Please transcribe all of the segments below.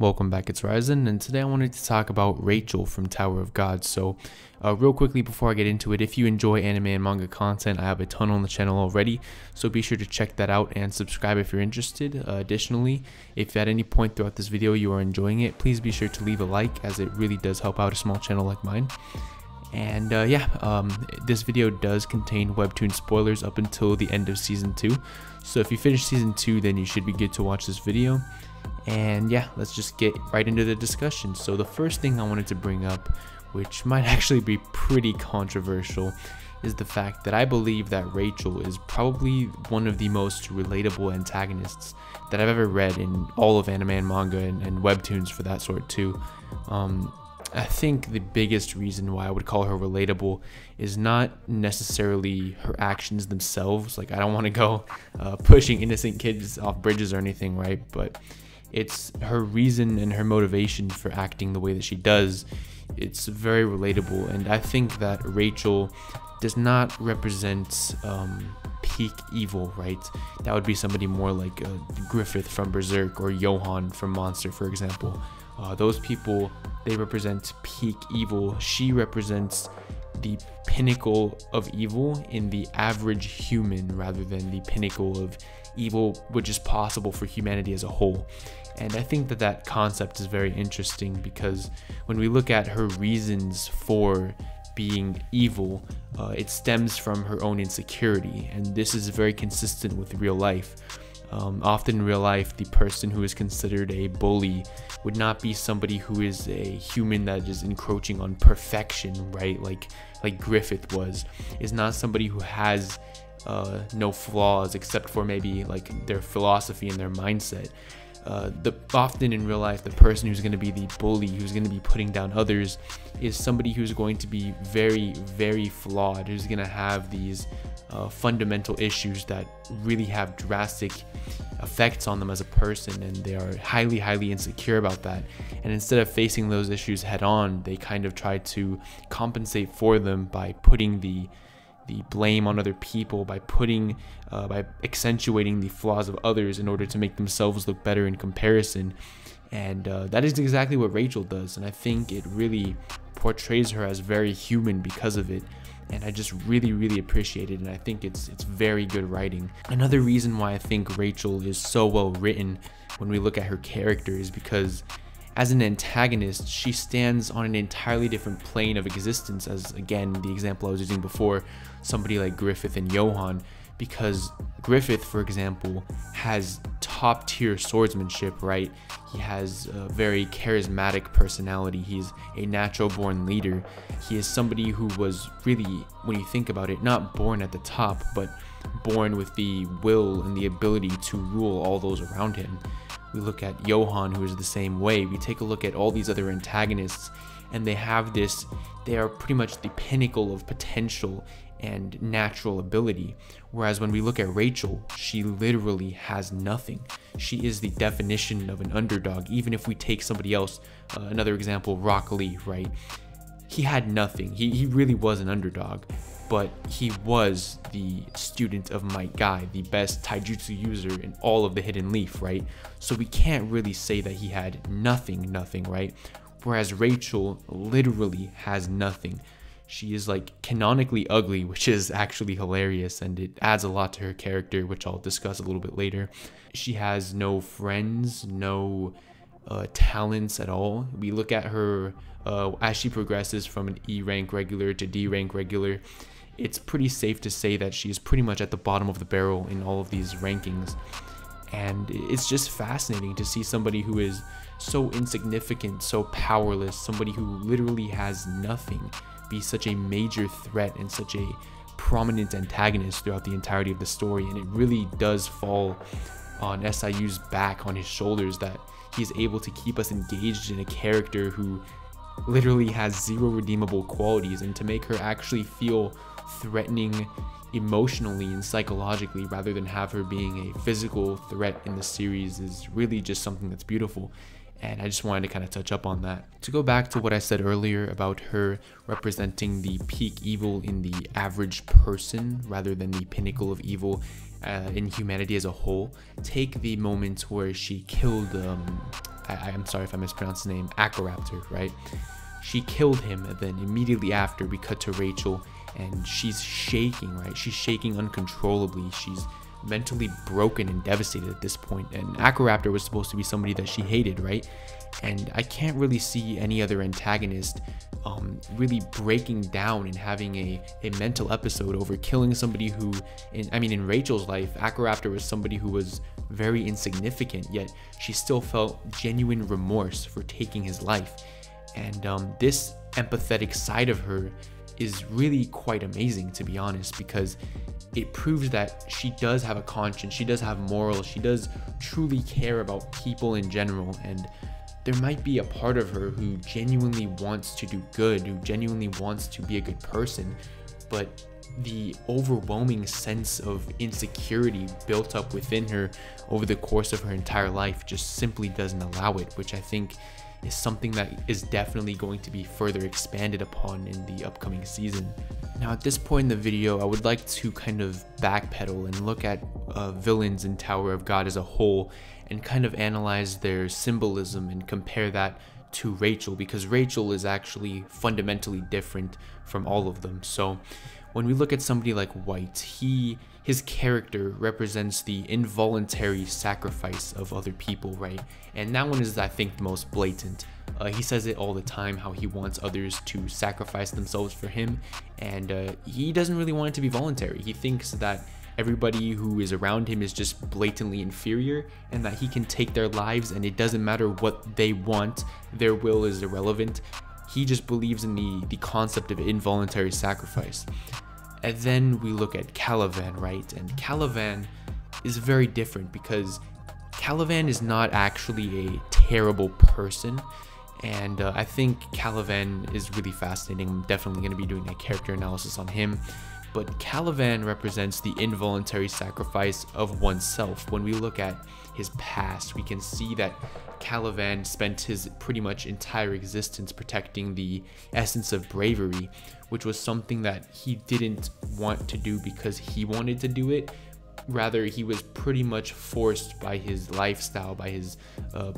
Welcome back, it's Ryzen, and today I wanted to talk about Rachel from Tower of God. So real quickly before I get into it, if you enjoy anime and manga content, I have a ton on the channel already, so be sure to check that out and subscribe if you're interested. Additionally, if at any point throughout this video you are enjoying it, please be sure to leave a like, as it really does help out a small channel like mine. And this video does contain webtoon spoilers up until the end of season 2, so if you finish season 2 then you should be good to watch this video. And yeah, let's just get right into the discussion. So the first thing I wanted to bring up, which might actually be pretty controversial, is the fact that I believe that Rachel is probably one of the most relatable antagonists that I've ever read in all of anime and manga and webtoons for that sort too. I think the biggest reason why I would call her relatable is not necessarily her actions themselves. Like, I don't want to go pushing innocent kids off bridges or anything, right? But it's her reason and her motivation for acting the way that she does. It's very relatable, and I think that Rachel does not represent peak evil, right? That would be somebody more like Griffith from Berserk or Johan from Monster, for example. Those people, they represent peak evil. She represents the pinnacle of evil in the average human rather than the pinnacle of evil which is possible for humanity as a whole. And I think that that concept is very interesting, because when we look at her reasons for being evil, it stems from her own insecurity, and this is very consistent with real life. Often in real life, the person who is considered a bully would not be somebody who is a human that is encroaching on perfection, right? Like Griffith was, is not somebody who has no flaws except for maybe like their philosophy and their mindset. Often in real life, the person who's going to be the bully, who's going to be putting down others, is somebody who's going to be very, very flawed, who's going to have these fundamental issues that really have drastic effects on them as a person, and they are highly, highly insecure about that. And instead of facing those issues head on, they kind of try to compensate for them by putting the blame on other people, by accentuating the flaws of others in order to make themselves look better in comparison. And that is exactly what Rachel does, and I think it really portrays her as very human because of it. And I just really, really appreciate it, and I think it's very good writing. Another reason why I think Rachel is so well written when we look at her character is because as an antagonist, she stands on an entirely different plane of existence as, again, the example I was using before, somebody like Griffith and Johan. Because Griffith, for example, has top tier swordsmanship, right? He has a very charismatic personality. He's a natural born leader. He is somebody who was really, when you think about it, not born at the top, but born with the will and the ability to rule all those around him. We look at Johan, who is the same way. We take a look at all these other antagonists, and they have this, they are pretty much the pinnacle of potential and natural ability. Whereas when we look at Rachel, she literally has nothing. She is the definition of an underdog. Even if we take somebody else, another example, Rock Lee, right? He had nothing. He really was an underdog, but he was the student of Might Guy, the best taijutsu user in all of the Hidden Leaf, right? So we can't really say that he had nothing, right? Whereas Rachel literally has nothing. She is like canonically ugly, which is actually hilarious, and it adds a lot to her character, which I'll discuss a little bit later. She has no friends, no talents at all. We look at her as she progresses from an E rank regular to D rank regular. It's pretty safe to say that she is pretty much at the bottom of the barrel in all of these rankings. And it's just fascinating to see somebody who is so insignificant, so powerless, somebody who literally has nothing, be such a major threat and such a prominent antagonist throughout the entirety of the story. And it really does fall on SIU's back, on his shoulders, that he's able to keep us engaged in a character who literally has zero redeemable qualities, and to make her actually feel threatening emotionally and psychologically rather than have her being a physical threat in the series is really just something that's beautiful. And I just wanted to kind of touch up on that. To go back to what I said earlier about her representing the peak evil in the average person rather than the pinnacle of evil in humanity as a whole, take the moment where she killed, I'm sorry if I mispronounced the name, Acaraptor, right? She killed him, and then immediately after we cut to Rachel, and she's shaking, right? She's shaking uncontrollably. She's mentally broken and devastated at this point. And Acaraptor was supposed to be somebody that she hated, right? And I can't really see any other antagonist really breaking down and having a mental episode over killing somebody who, in Rachel's life, Acaraptor was somebody who was very insignificant, yet she still felt genuine remorse for taking his life. And this empathetic side of her is really quite amazing, to be honest, because it proves that she does have a conscience, she does have morals, she does truly care about people in general. And there might be a part of her who genuinely wants to do good, who genuinely wants to be a good person, but the overwhelming sense of insecurity built up within her over the course of her entire life just simply doesn't allow it, which I think is something that is definitely going to be further expanded upon in the upcoming season. Now at this point in the video, I would like to kind of backpedal and look at villains in Tower of God as a whole and kind of analyze their symbolism and compare that to Rachel, because Rachel is actually fundamentally different from all of them. So when we look at somebody like White, his character represents the involuntary sacrifice of other people, right? And that one is, I think, the most blatant. He says it all the time, how he wants others to sacrifice themselves for him, and he doesn't really want it to be voluntary. He thinks that everybody who is around him is just blatantly inferior, and that he can take their lives and it doesn't matter what they want, their will is irrelevant. He just believes in the concept of involuntary sacrifice. And then we look at Calivan, right? And Calivan is very different, because Calivan is not actually a terrible person. And I think Calivan is really fascinating. I'm definitely going to be doing a character analysis on him. But Calivan represents the involuntary sacrifice of oneself. When we look at his past, we can see that Calivan spent his pretty much entire existence protecting the essence of bravery, which was something that he didn't want to do because he wanted to do it. Rather, he was pretty much forced by his lifestyle, by his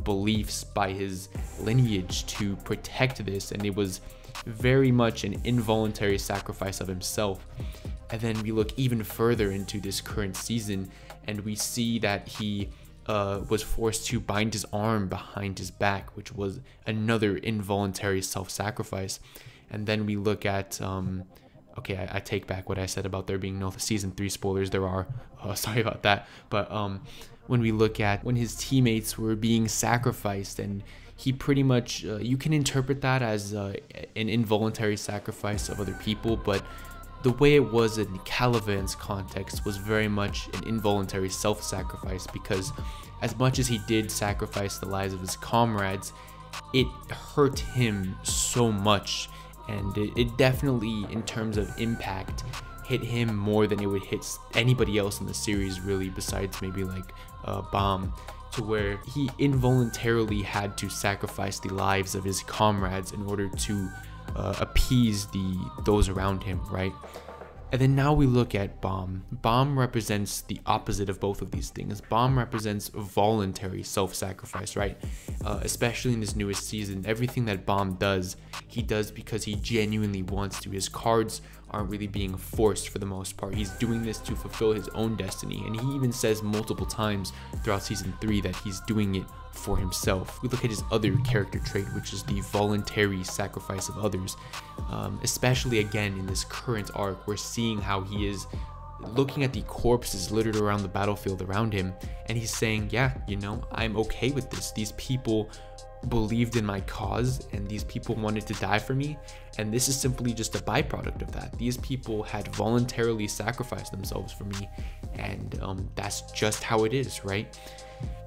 beliefs, by his lineage to protect this, and it was very much an involuntary sacrifice of himself. And then we look even further into this current season, and we see that he was forced to bind his arm behind his back, which was another involuntary self-sacrifice. And then we look at okay, I take back what I said about there being no season 3 spoilers. There are, sorry about that. But when we look at when his teammates were being sacrificed, and he pretty much, you can interpret that as an involuntary sacrifice of other people, but the way it was in Calivan's context was very much an involuntary self-sacrifice, because as much as he did sacrifice the lives of his comrades, it hurt him so much. And it definitely, in terms of impact, hit him more than it would hit anybody else in the series, really, besides maybe like Bomb, to where he involuntarily had to sacrifice the lives of his comrades in order to appease those around him, right? And then now we look at Bomb. Bomb represents the opposite of both of these things. Bomb represents voluntary self-sacrifice, right? Especially in this newest season, everything that Bomb does, he does because he genuinely wants to. His cards aren't really being forced for the most part. He's doing this to fulfill his own destiny, and he even says multiple times throughout season 3 that he's doing it for himself. We look at his other character trait, which is the voluntary sacrifice of others. Especially again in this current arc, we're seeing how he is looking at the corpses littered around the battlefield around him, and he's saying, yeah, you know, I'm okay with this. These people believed in my cause, and these people wanted to die for me, and this is simply just a byproduct of that. These people had voluntarily sacrificed themselves for me, and that's just how it is, right?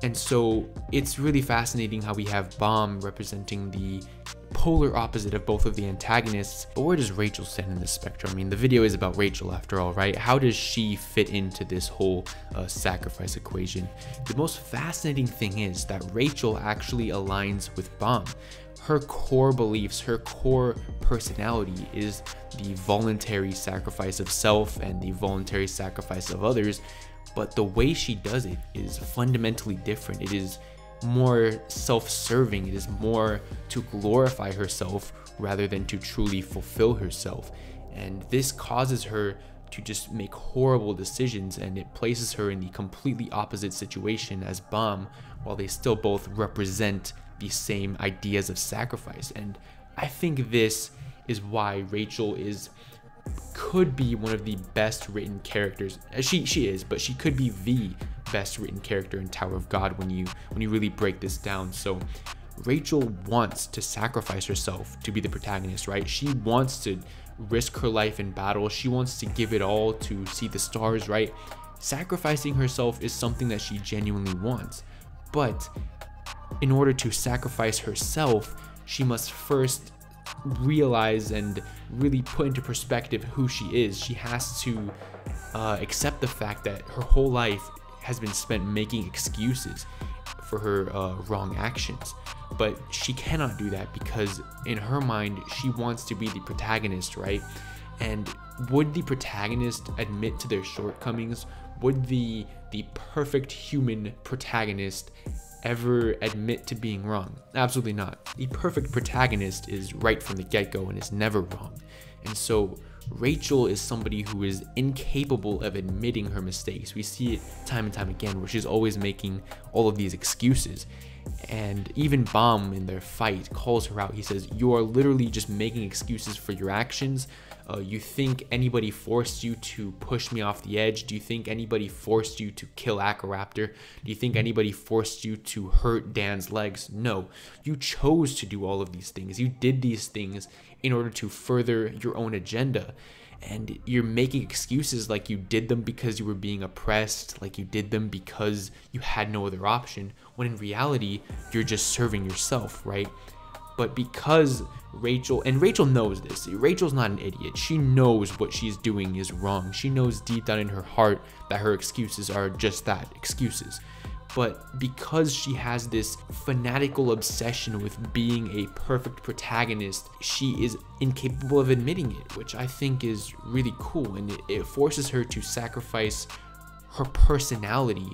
And so it's really fascinating how we have Bomb representing the polar opposite of both of the antagonists. But where does Rachel stand in this spectrum? I mean, the video is about Rachel after all, right? How does she fit into this whole sacrifice equation? The most fascinating thing is that Rachel actually aligns with Bam. Her core beliefs, her core personality is the voluntary sacrifice of self and the voluntary sacrifice of others, but the way she does it is fundamentally different. It is more self-serving. It is more to glorify herself rather than to truly fulfill herself. And this causes her to just make horrible decisions, and it places her in the completely opposite situation as Bam, while they still both represent the same ideas of sacrifice. And I think this is why Rachel could be one of the best written characters. She is, but she could be the best written character in Tower of God when you really break this down. So Rachel wants to sacrifice herself to be the protagonist, right? She wants to risk her life in battle. She wants to give it all to see the stars, right? Sacrificing herself is something that she genuinely wants. But in order to sacrifice herself, she must first realize and really put into perspective who she is. She has to accept the fact that her whole life has been spent making excuses for her wrong actions. But she cannot do that because in her mind, she wants to be the protagonist, right? And would the protagonist admit to their shortcomings? Would the perfect human protagonist ever admit to being wrong? Absolutely not. The perfect protagonist is right from the get-go and is never wrong. And so Rachel is somebody who is incapable of admitting her mistakes. We see it time and time again where she's always making all of these excuses. And even Bam in their fight calls her out. He says, "You are literally just making excuses for your actions. You think anybody forced you to push me off the edge? Do you think anybody forced you to kill Acaraptor? Do you think anybody forced you to hurt Dan's legs? No, you chose to do all of these things. You did these things in order to further your own agenda. And you're making excuses like you did them because you were being oppressed, like you did them because you had no other option, when in reality, you're just serving yourself, right?" But because Rachel knows this, Rachel's not an idiot. She knows what she's doing is wrong. She knows deep down in her heart that her excuses are just that, excuses. But because she has this fanatical obsession with being a perfect protagonist, she is incapable of admitting it, which I think is really cool. And it forces her to sacrifice her personality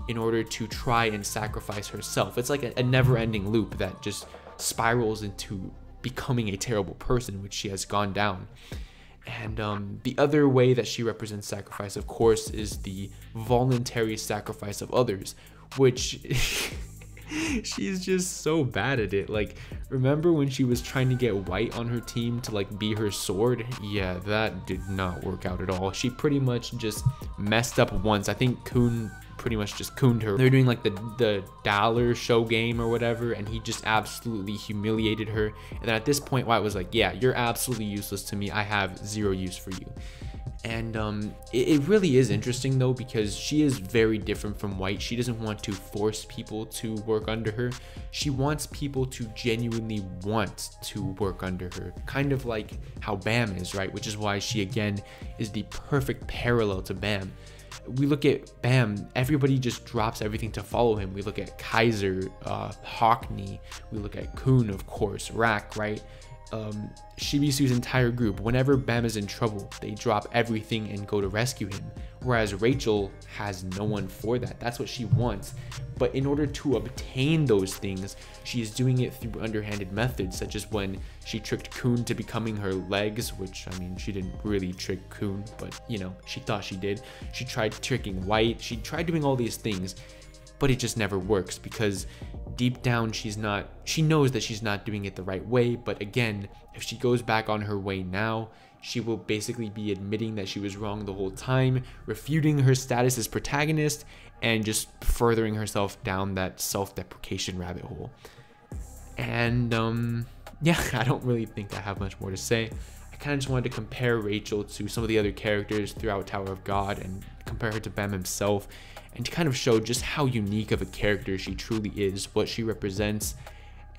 in order to try and sacrifice herself. It's like a never-ending loop that just spirals into becoming a terrible person, which she has gone down. And the other way that she represents sacrifice, of course, is the voluntary sacrifice of others, which she's just so bad at it. Like, remember when she was trying to get White on her team to like be her sword? Yeah, that did not work out at all. She pretty much just messed up once. I think Kun pretty much just cooned her. They're doing like the dollar show game or whatever, and he just absolutely humiliated her. And then at this point, White was like, "Yeah, you're absolutely useless to me. I have zero use for you." And it really is interesting though, because she is very different from White. She doesn't want to force people to work under her. She wants people to genuinely want to work under her, kind of like how Bam is, right? Which is why she again is the perfect parallel to Bam. We look at Bam, everybody just drops everything to follow him. We look at Kaiser, Hockney, we look at Kun, of course, Rack, right? Shibisu's entire group, whenever Bam is in trouble, they drop everything and go to rescue him. Whereas Rachel has no one for that. That's what she wants. But in order to obtain those things, she is doing it through underhanded methods, such as when she tricked Kun to becoming her legs, which, I mean, she didn't really trick Kun, but, you know, she thought she did. She tried tricking White. She tried doing all these things, but it just never works because deep down she knows that she's not doing it the right way. But again, if she goes back on her way now, she will basically be admitting that she was wrong the whole time, refuting her status as protagonist, and just furthering herself down that self-deprecation rabbit hole. And yeah, I don't really think I have much more to say. I kind of just wanted to compare Rachel to some of the other characters throughout Tower of God and compare her to Bam himself, and to kind of show just how unique of a character she truly is, what she represents.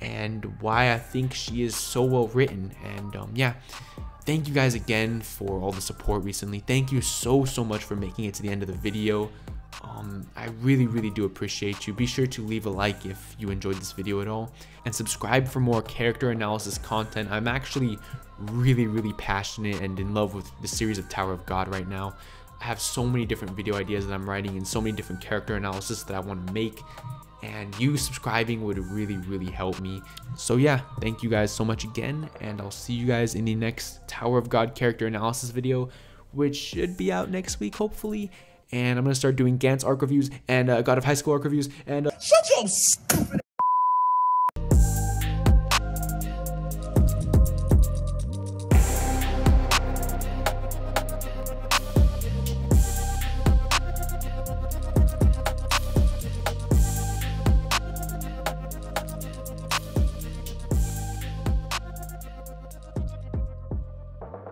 and why I think she is so well written. And yeah, thank you guys again for all the support recently. Thank you so much for making it to the end of the video. I really do appreciate you. Be sure to leave a like if you enjoyed this video at all, and subscribe for more character analysis content. I'm actually really passionate and in love with the series of Tower of God right now. I have so many different video ideas that I'm writing and so many different character analysis that I want to make, and you subscribing would really help me. So yeah, thank you guys so much again, and I'll see you guys in the next Tower of God character analysis video, which should be out next week hopefully. And I'm gonna start doing Gantz arc reviews and God of High School arc reviews and shut your stupid